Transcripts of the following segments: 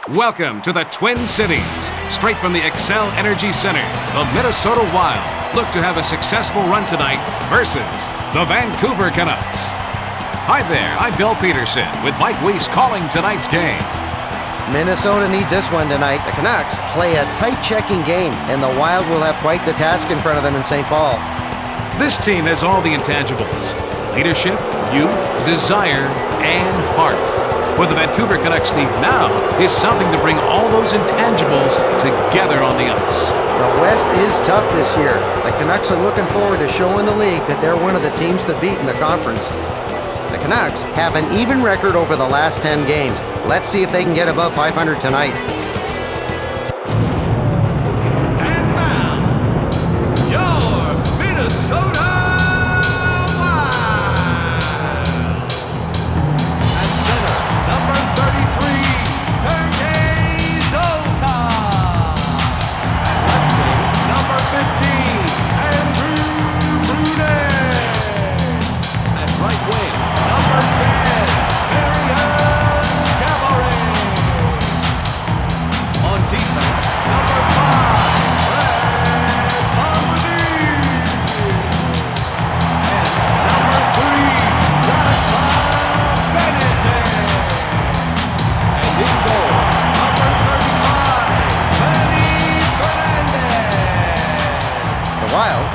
Welcome to the Twin Cities. Straight from the Xcel Energy Center, the Minnesota Wild look to have a successful run tonight versus the Vancouver Canucks. Hi there, I'm Bill Peterson with Mike Weiss calling tonight's game. Minnesota needs this one tonight. The Canucks play a tight checking game, and the Wild will have quite the task in front of them in St. Paul. This team has all the intangibles: leadership, youth, desire, and heart. What the Vancouver Canucks need now is something to bring all those intangibles together on the ice. The West is tough this year. The Canucks are looking forward to showing the league that they're one of the teams to beat in the conference. The Canucks have an even record over the last 10 games. Let's see if they can get above 500 tonight. And now, your Minnesota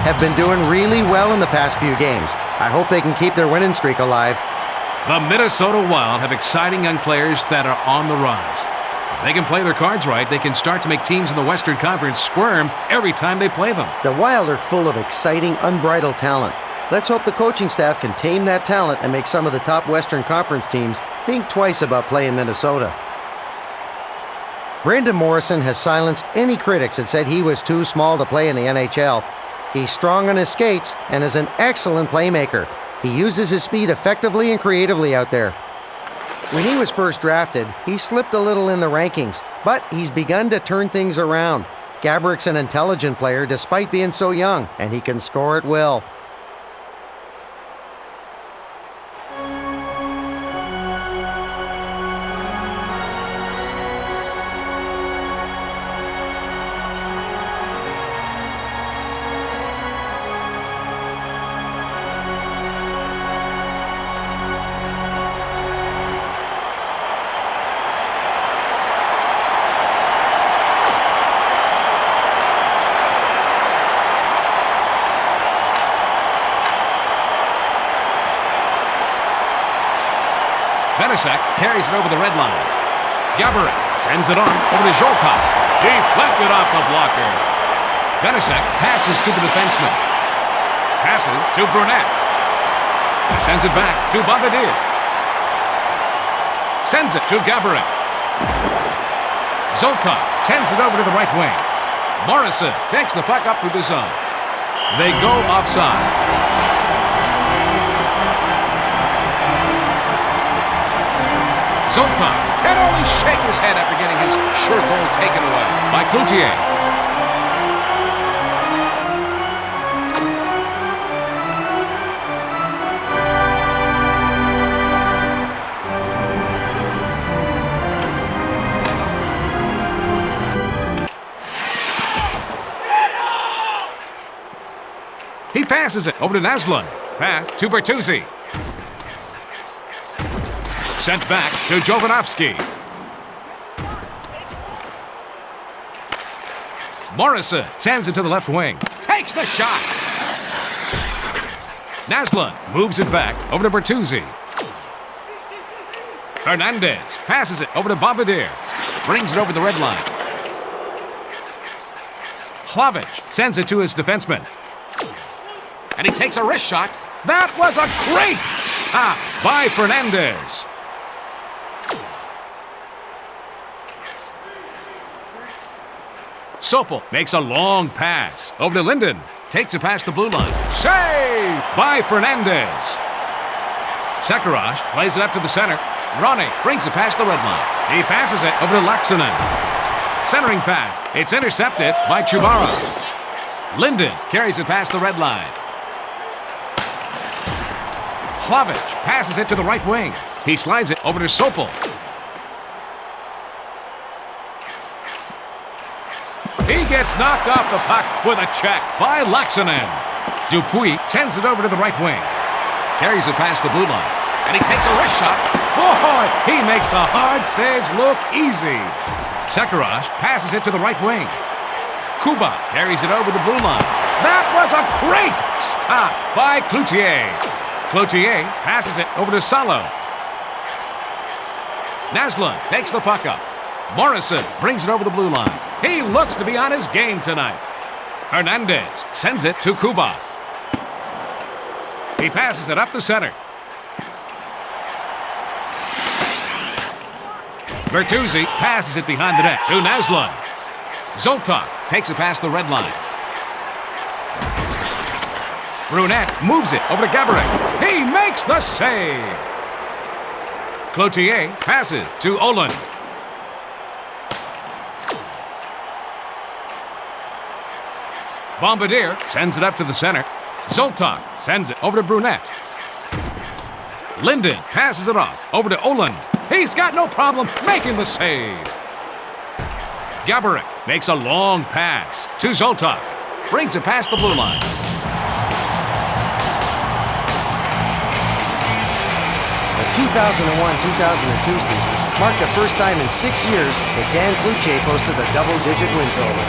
have been doing really well in the past few games. I hope they can keep their winning streak alive. The Minnesota Wild have exciting young players that are on the rise. If they can play their cards right, they can start to make teams in the Western Conference squirm every time they play them. The Wild are full of exciting, unbridled talent. Let's hope the coaching staff can tame that talent and make some of the top Western Conference teams think twice about playing Minnesota. Brandon Morrison has silenced any critics that said he was too small to play in the NHL. He's strong on his skates and is an excellent playmaker. He uses his speed effectively and creatively out there. When he was first drafted, he slipped a little in the rankings, but he's begun to turn things around. Gabourik's an intelligent player despite being so young, and he can score at will. Vancouver carries it over the red line. Gaborik sends it on over to Zoltan. Deflected off the blocker. Vancouver passes to the defenseman. Passes to Brunette. He sends it back to Bombardier. Sends it to Gaborik. Zoltan sends it over to the right wing. Morrison takes the puck up through the zone. They go offsides. Zoltan can only shake his head after getting his sure goal taken away by Cloutier. He passes it over to Naslund. Pass to Bertuzzi. Sent back to Jovanovski. Morrison sends it to the left wing. Takes the shot. Naslund moves it back over to Bertuzzi. Fernandez passes it over to Bombardier. Brings it over the red line. Hlavich sends it to his defenseman. And he takes a wrist shot. That was a great stop by Fernandez. Sopel makes a long pass over to Linden. Takes it past the blue line. Save by Fernandez. Sakharov plays it up to the center. Roenick brings it past the red line. He passes it over to Laksinen. Centering pass. It's intercepted by Chubara. Linden carries it past the red line. Hlavich passes it to the right wing. He slides it over to Sopel. He gets knocked off the puck with a check by Laxonen. Dupuis sends it over to the right wing. Carries it past the blue line. And he takes a wrist shot. Boy, he makes the hard saves look easy. Sekharaj passes it to the right wing. Kuba carries it over the blue line. That was a great stop by Cloutier. Cloutier passes it over to Salo. Naslund takes the puck up. Morrison brings it over the blue line. He looks to be on his game tonight. Hernandez sends it to Kuba. He passes it up the center. Bertuzzi passes it behind the net to Naslund. Zoltak takes it past the red line. Roenick moves it over to Gaborik. He makes the save. Cloutier passes to Olin. Bombardier sends it up to the center. Zoltak sends it over to Brunette. Linden passes it off over to Olin. He's got no problem making the save. Gaborik makes a long pass to Zoltak. Brings it past the blue line. The 2001-2002 season marked the first time in 6 years that Dan Cloutier posted a double-digit win total.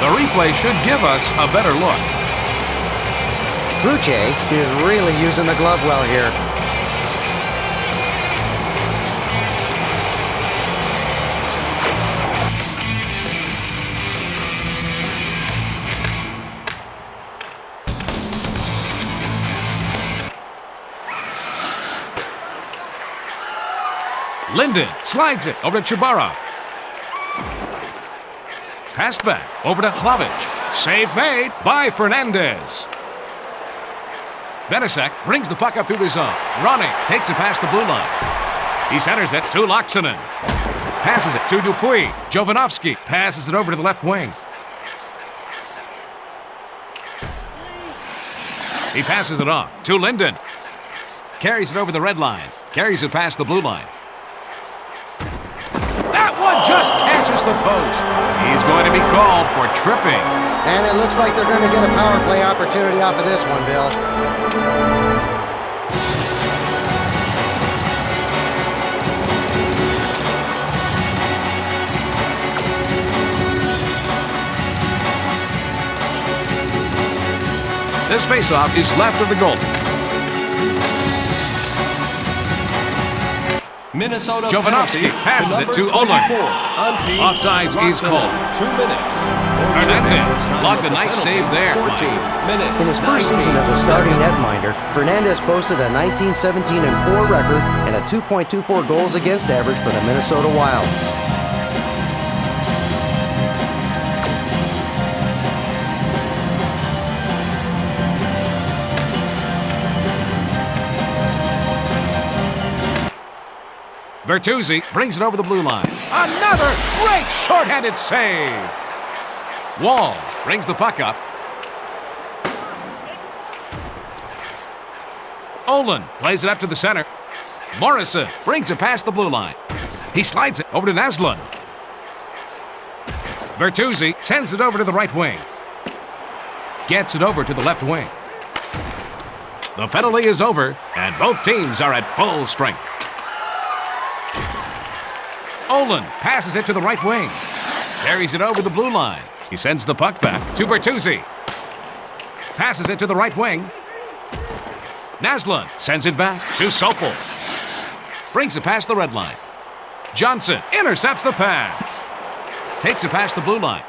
The replay should give us a better look. Cloutier is really using the glove well here. Linden slides it over to Chubarov. Passed back over to Hlavic. Save made by Fernandez. Benasek brings the puck up through the zone. Roenick takes it past the blue line. He centers it to Laxonen. Passes it to Dupuis. Jovanovski passes it over to the left wing. He passes it off to Linden. Carries it over the red line. Carries it past the blue line. That one just catches the post. He's going to be called for tripping. And it looks like they're going to get a power play opportunity off of this one, Bill. This faceoff is left of the goal. Minnesota Jovanovski passes it to Olin. Offsides is called. 2 minutes. Hernandez logged a nice save there. 14 minutes. In his first season as a starting netminder, Fernandez posted a 19-17-4 record and a 2.24 goals against average for the Minnesota Wild. Bertuzzi brings it over the blue line. Another great shorthanded save. Walls brings the puck up. Olin plays it up to the center. Morrison brings it past the blue line. He slides it over to Naslund. Bertuzzi sends it over to the right wing. Gets it over to the left wing. The penalty is over, and both teams are at full strength. Olin passes it to the right wing. Carries it over the blue line. He sends the puck back to Bertuzzi. Passes it to the right wing. Naslund sends it back to Sopel. Brings it past the red line. Johnson intercepts the pass. Takes it past the blue line.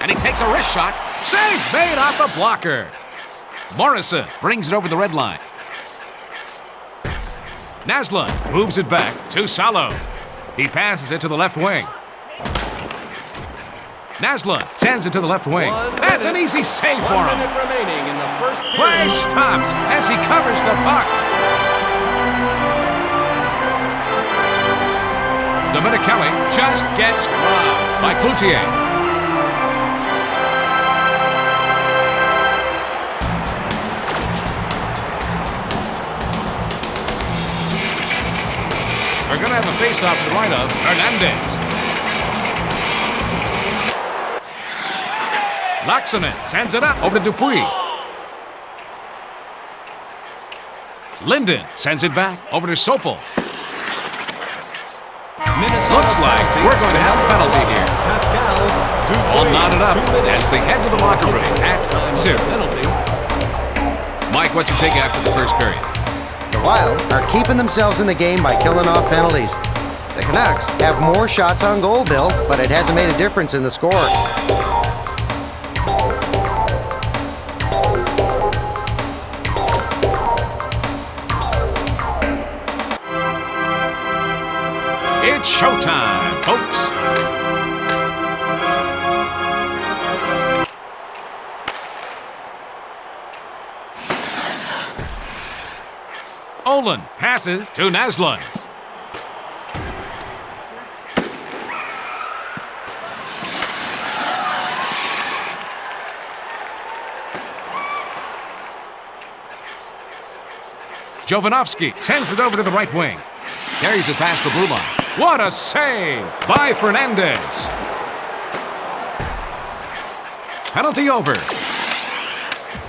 And he takes a wrist shot. Save made off the blocker. Morrison brings it over the red line. Naslund moves it back to Salo. He passes it to the left wing. Naslund sends it to the left wing. That's an easy save for him. 1 minute remaining in the first period. Play stops as he covers the puck. Dominichelli just gets robbed by Cloutier. We're going to have a face-off to right of Hernandez. Laxonen sends it up over to Dupuis. Linden sends it back over to Sopel. Minnesota Looks like penalty we're going to have a penalty here. Pascal Dupuis. All knotted up 2 minutes. as they head to the locker room at Time 0. penalty. Mike, what's your take after the first period? The Wild are keeping themselves in the game by killing off penalties. The Canucks have more shots on goal, Bill, but it hasn't made a difference in the score. It's showtime, folks. Olin passes to Naslund. Jovanovski sends it over to the right wing. Carries it past the blue line. What a save by Fernandez. Penalty over.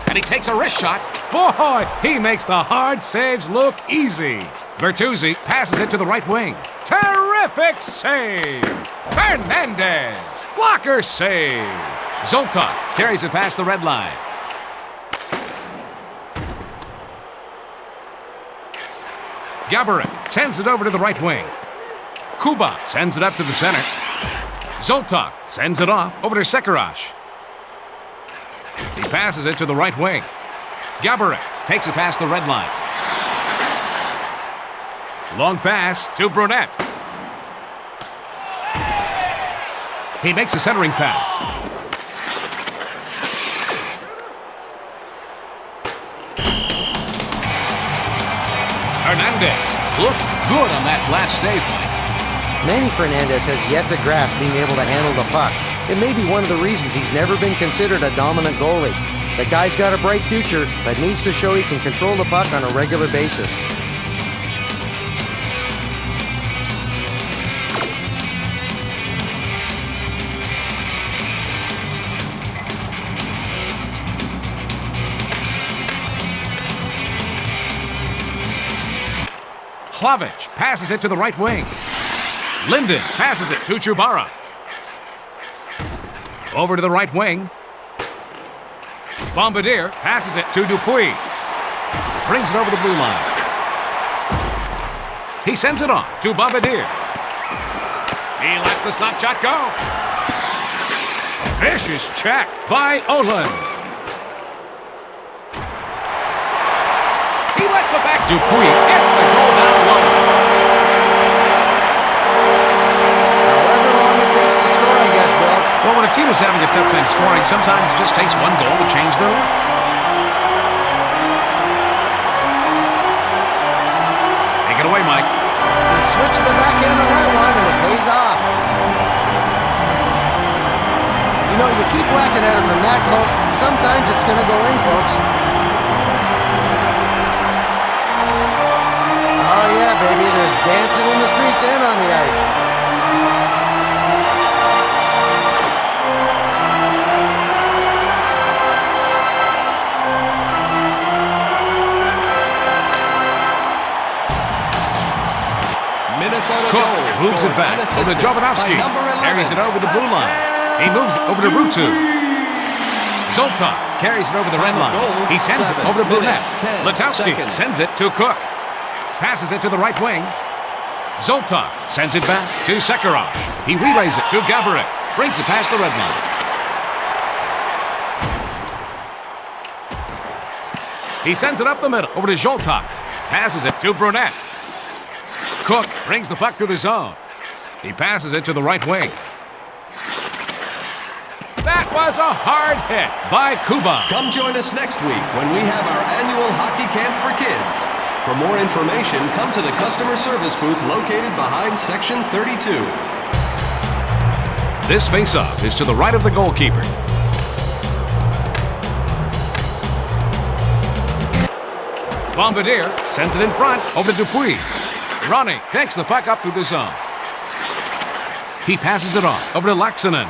And he takes a wrist shot. Boy, he makes the hard saves look easy. Bertuzzi passes it to the right wing. Terrific save. Fernandez. Blocker save. Zoltan carries it past the red line. Gaborik sends it over to the right wing. Kuba sends it up to the center. Zoltan sends it off over to Sekarosh. He passes it to the right wing. Gaborik takes it past the red line. Long pass to Brunette. He makes a centering pass. Hernandez looked good on that last save, Mike. Manny Fernandez has yet to grasp being able to handle the puck. It may be one of the reasons he's never been considered a dominant goalie. The guy's got a bright future, but needs to show he can control the puck on a regular basis. Hlavich passes it to the right wing. Linden passes it to Chubara. Over to the right wing. Bombardier passes it to Dupuis. Brings it over the blue line. He sends it on to Bombardier. He lets the slap shot go. Vicious check by Olin. He lets the back. Dupuis gets the goal down low. However long it takes to score, I guess, Bill. Well, when a team is having a tough time scoring, sometimes it just takes one goal to change their luck. Take it away, Mike. He switched the backhand on that one, and it pays off. You know, you keep whacking at it from that close, sometimes it's going to go in, folks. Oh yeah, baby, there's dancing in the streets and on the ice. Minnesota Cook goal moves it scored back over to unassisted Jovanovski. by number 11, Carries it over the blue line. He moves it over to Rutu. Zoltan carries it over the red line. He sends it over to Brunette. Letowski sends it to Cook. Passes it to the right wing. Zoltan sends it back to Sekarosh. He relays it to Gaborik. Brings it past the red line. He sends it up the middle over to Zoltan. Passes it to Brunette. Cook brings the puck to the zone. He passes it to the right wing. That was a hard hit by Kuba. Come join us next week when we have our annual hockey camp for kids. For more information, come to the customer service booth located behind Section 32. This face-off is to the right of the goalkeeper. Bombardier sends it in front over to Dupuis. Roenick takes the puck up through the zone. He passes it off over to Laxonen.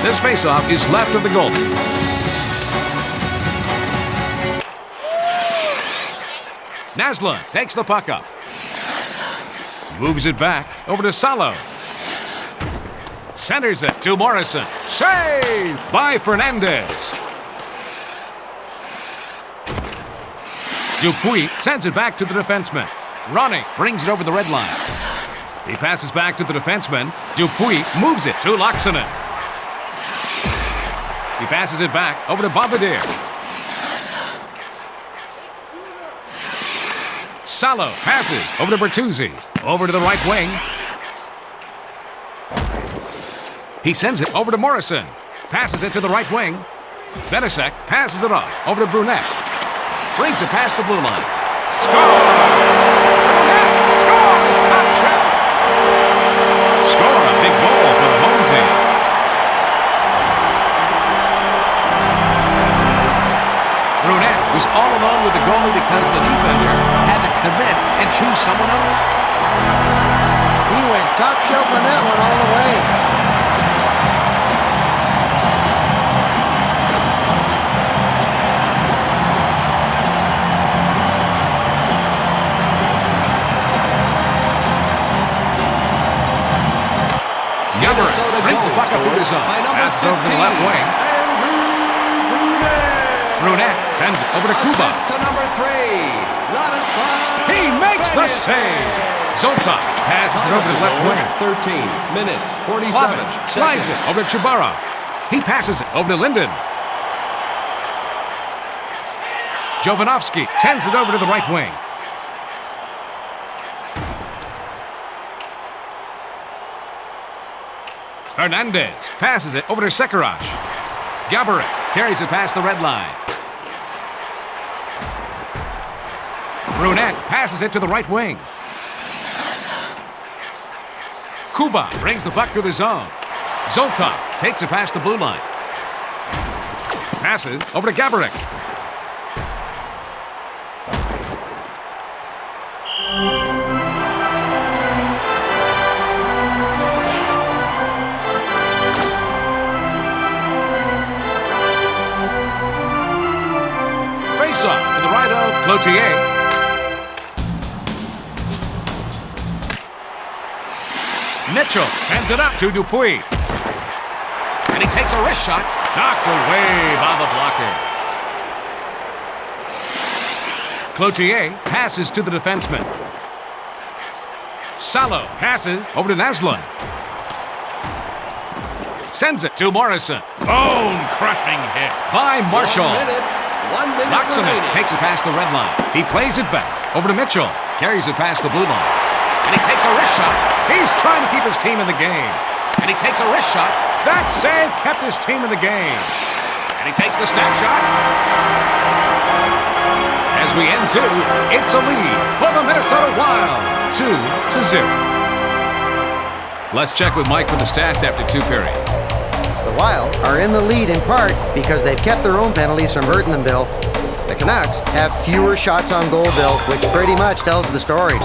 This faceoff is left of the goal. Naslund takes the puck up. Moves it back over to Salo. Centers it to Morrison. Save by Fernandez. Dupuis sends it back to the defenseman. Roenick brings it over the red line. He passes back to the defenseman. Dupuis moves it to Laaksonen. He passes it back over to Bombardier. Salo passes over to Bertuzzi. Over to the right wing. He sends it over to Morrison. Passes it to the right wing. Venasek passes it off over to Brunet. Brings it past the blue line. Score! Brunet scores! Top shot! Score a big goal for the home team. Brunet was all alone with the goalie because the defender had to commit and choose someone else. He went top shelf on that one all the way. Yubber brings the puck up to his own. Passes over to the left wing. Brunet sends it over to Kuba. Assist to number 3. He makes the save. Zoltan passes it over to the left wing. 13 minutes, 47 Slavich slides seconds. it over to Chubara. He passes it over to Linden. Jovanovski sends it over to the right wing. Fernandez passes it over to Sekarosh. Gaborik carries it past the red line. Brunet passes it to the right wing. Kuba brings the puck to the zone. Zoltan takes it past the blue line. Passes over to Gaborik. Face-off to the right of Cloutier. Mitchell sends it up to Dupuis. And he takes a wrist shot. Knocked away by the blocker. Cloutier passes to the defenseman. Salo passes over to Naslund. Sends it to Morrison. Bone-crushing hit by Marshall. 1 minute Laaksonen remaining. takes it past the red line. He plays it back over to Mitchell. Carries it past the blue line. And he takes a wrist shot. He's trying to keep his team in the game. And he takes a wrist shot. That save kept his team in the game. And he takes the step shot. As we end two, it's a lead for the Minnesota Wild. 2-0. Let's check with Mike for the stats after 2 periods. The Wild are in the lead in part because they've kept their own penalties from hurting them, Bill. The Canucks have fewer shots on goal, Bill, which pretty much tells the story.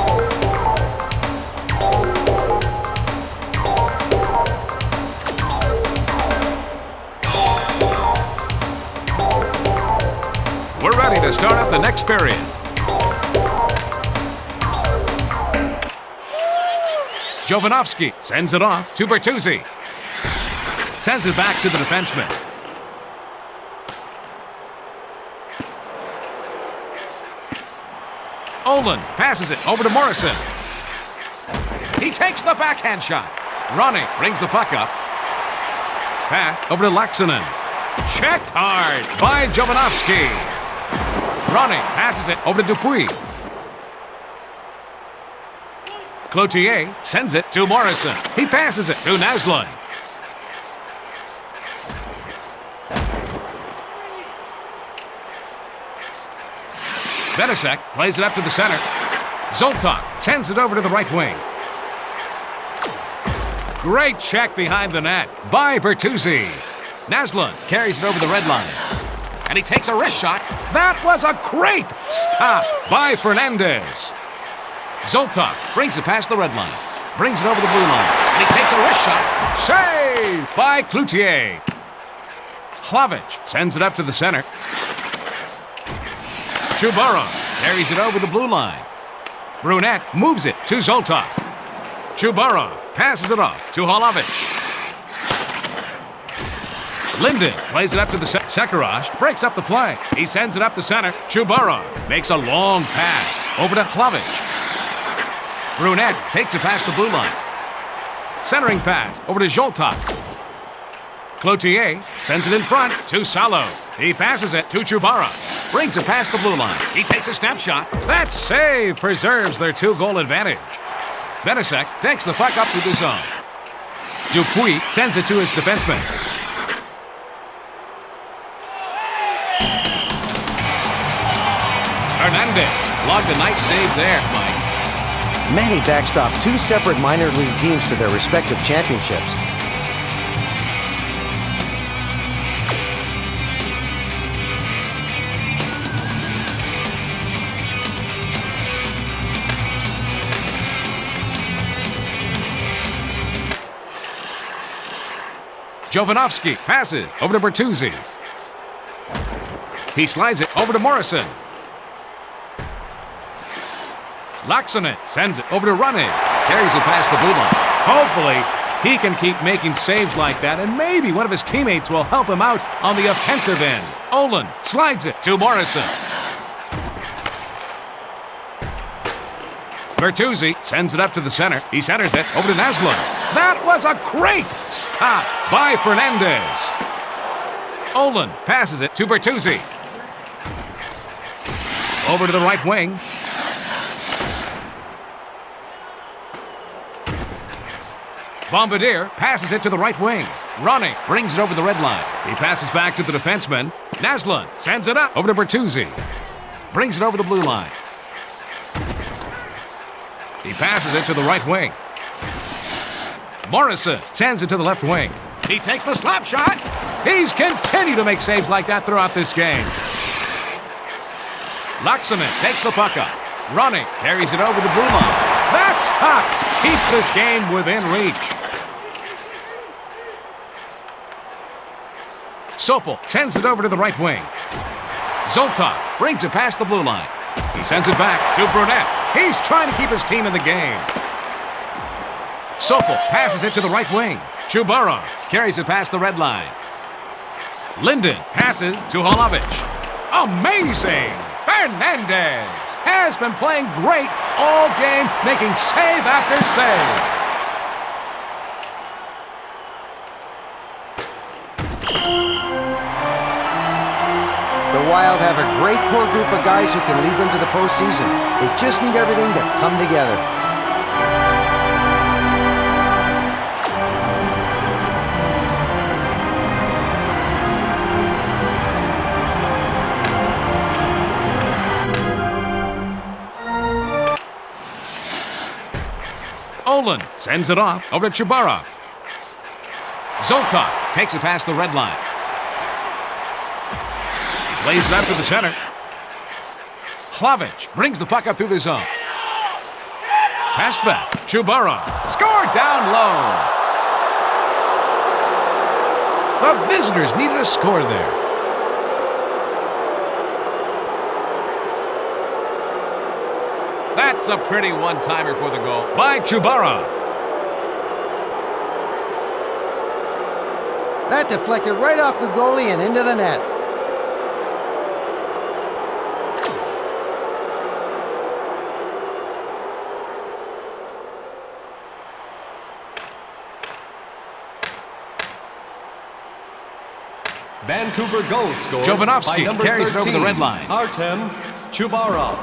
We're ready to start up the next period. Jovanovski sends it off to Bertuzzi. Sends it back to the defenseman. Olin passes it over to Morrison. He takes the backhand shot. Roenick brings the puck up. Pass over to Laaksonen. Checked hard by Jovanovski. Roenick passes it over to Dupuis. Cloutier sends it to Morrison. He passes it to Naslund. Venasek plays it up to the center. Zoltan sends it over to the right wing. Great check behind the net by Bertuzzi. Naslund carries it over the red line. And he takes a wrist shot. That was a great stop by Fernandez. Zoltok brings it past the red line. Brings it over the blue line. And he takes a wrist shot. Save by Cloutier. Hlavich sends it up to the center. Chubarov carries it over the blue line. Brunette moves it to Zoltok. Chubarov passes it off to Hlavich. Linden plays it up to the center. Sekarash breaks up the play. He sends it up the center. Chubarov makes a long pass over to Hlavich. Brunette takes it past the blue line. Centering pass over to Zoltok. Cloutier sends it in front to Salo. He passes it to Chubarov. Brings it past the blue line. He takes a snapshot. That save preserves their 2-goal advantage. Benasek takes the puck up through the zone. Dupuis sends it to his defenseman. Hernandez logged a nice save there, Mike. Manny backstopped 2 separate minor league teams to their respective championships. Jovanovski passes over to Bertuzzi. He slides it over to Morrison. Laaksonen sends it over to Roenick. Carries it past the blue line. Hopefully, he can keep making saves like that, and maybe one of his teammates will help him out on the offensive end. Olin slides it to Morrison. Bertuzzi sends it up to the center. He centers it over to Naslund. That was a great stop by Fernandez. Olin passes it to Bertuzzi. Over to the right wing. Bombardier passes it to the right wing. Roenick brings it over the red line. He passes back to the defenseman. Naslund sends it up over to Bertuzzi. Brings it over the blue line. He passes it to the right wing. Morrison sends it to the left wing. He takes the slap shot. He's continued to make saves like that throughout this game. Laaksonen takes the puck up. Roenick carries it over the blue line. That stop keeps this game within reach. Sopel sends it over to the right wing. Zoltok brings it past the blue line. He sends it back to Brunette. He's trying to keep his team in the game. Sopel passes it to the right wing. Chubarov carries it past the red line. Linden passes to Hlavich. Amazing! Fernandez has been playing great all game, making save after save. The Wild have a great core group of guys who can lead them to the postseason. They just need everything to come together. Olin sends it off over to Chubarov. Zoltok takes it past the red line. Plays it out to the center. Hlavich brings the puck up through the zone. Passed back. Chubarov scored down low. The visitors needed a score there. That's a pretty one-timer for the goal by Chubarov. That deflected right off the goalie and into the net. Vancouver goal scored Jovanovski by number carries 13, it over the red line. Artem Chubarov.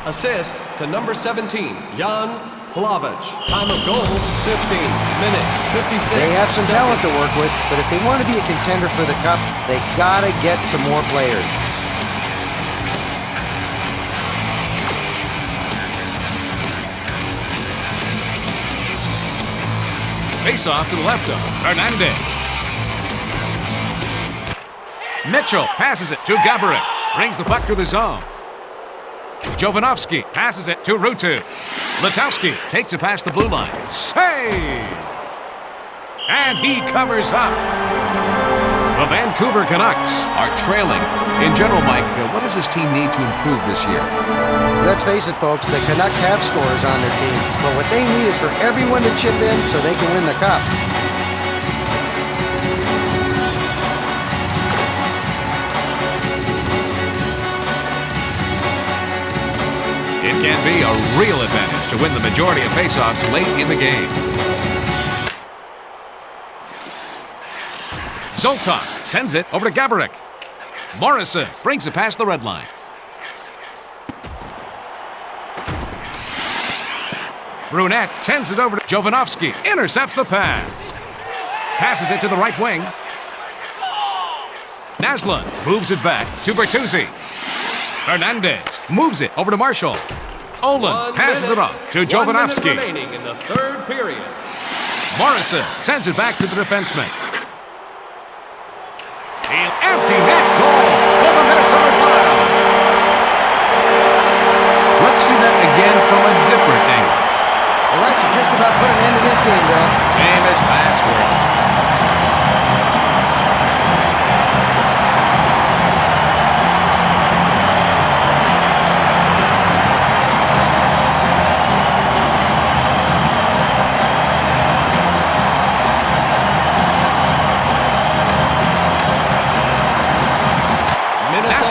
Assist to number 17, Jan Hlavich. Time of goal, 15 minutes, 56 They have some seconds. talent to work with, but if they want to be a contender for the Cup, they gotta get some more players. Face off to the left of Hernandez. Mitchell passes it to Gaborik. Brings the puck to the zone. Jovanovski passes it to Ruutu. Letowski takes it past the blue line. Save! And he covers up. The Vancouver Canucks are trailing. In general, Mike, what does this team need to improve this year? Let's face it, folks, the Canucks have scorers on their team. But what they need is for everyone to chip in so they can win the cup. It can be a real advantage to win the majority of faceoffs late in the game. Zoltan sends it over to Gaborik. Morrison brings it past the red line. Roenick sends it over to Jovanovski. Intercepts the pass. Passes it to the right wing. Naslund moves it back to Bertuzzi. Hernandez moves it over to Marshall. Olin passes it off to Jovanovski. 1 minute remaining in the third period. Morrison sends it back to the defenseman. An empty net goal for the Minnesota Wild. Let's see that again from a different angle. Well, that should just about put an end to this game, Bill. Famous last word.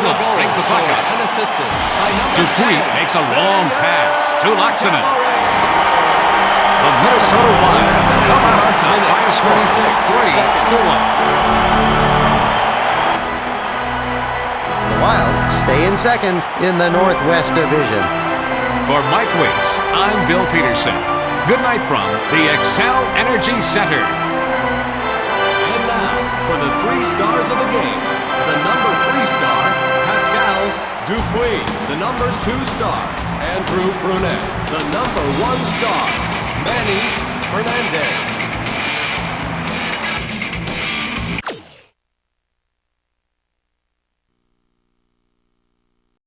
Brings the puck up. Dupuis makes a long pass to Laxinen. The Minnesota Wild come out on top by a score 3-1. The Wild stay in second in the Northwest Division. For Mike Weiss, I'm Bill Peterson. Good night from the Excel Energy Center. And now, for the 3 stars of the game, the number 3 star, Pascal Dupuis. The number 2 star, Andrew Brunet. The number 1 star, Manny Fernandez.